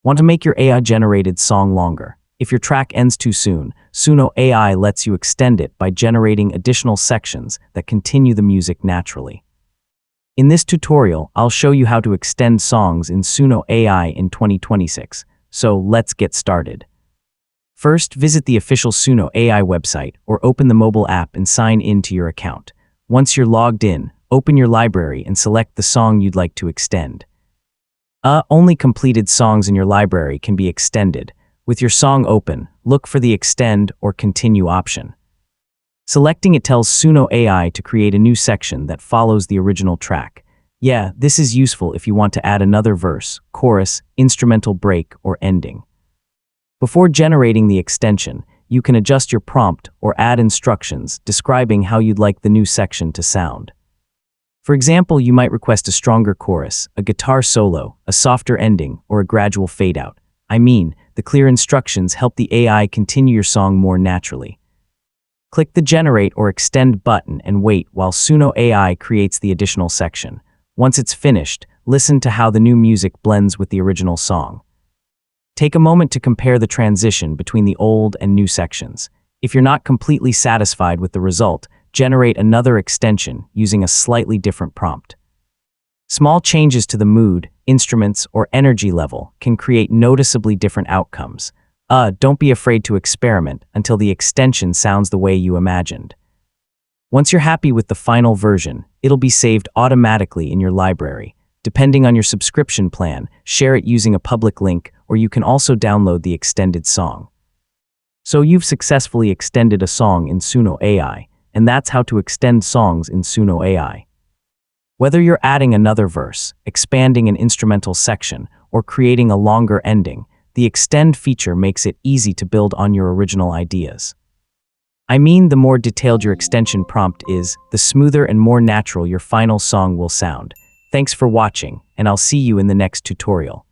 Want to make your AI-generated song longer? If your track ends too soon, Suno AI lets you extend it by generating additional sections that continue the music naturally. In this tutorial, I'll show you how to extend songs in Suno AI in 2026. So let's get started. First, visit the official Suno AI website or open the mobile app and sign in to your account. Once you're logged in, open your library and select the song you'd like to extend. Only completed songs in your library can be extended. With your song open, look for the Extend or Continue option. Selecting it tells Suno AI to create a new section that follows the original track. Yeah, this is useful if you want to add another verse, chorus, instrumental break, or ending. Before generating the extension, you can adjust your prompt or add instructions describing how you'd like the new section to sound. For example, you might request a stronger chorus, a guitar solo, a softer ending, or a gradual fade-out. The clear instructions help the AI continue your song more naturally. Click the Generate or Extend button and wait while Suno AI creates the additional section. Once it's finished, listen to how the new music blends with the original song. Take a moment to compare the transition between the old and new sections. If you're not completely satisfied with the result, generate another extension using a slightly different prompt. Small changes to the mood, instruments, or energy level can create noticeably different outcomes. Don't be afraid to experiment until the extension sounds the way you imagined. Once you're happy with the final version, it'll be saved automatically in your library. Depending on your subscription plan, share it using a public link, or you can also download the extended song. So you've successfully extended a song in Suno AI, and that's how to extend songs in Suno AI. Whether you're adding another verse, expanding an instrumental section, or creating a longer ending, the Extend feature makes it easy to build on your original ideas. The more detailed your extension prompt is, the smoother and more natural your final song will sound. Thanks for watching, and I'll see you in the next tutorial.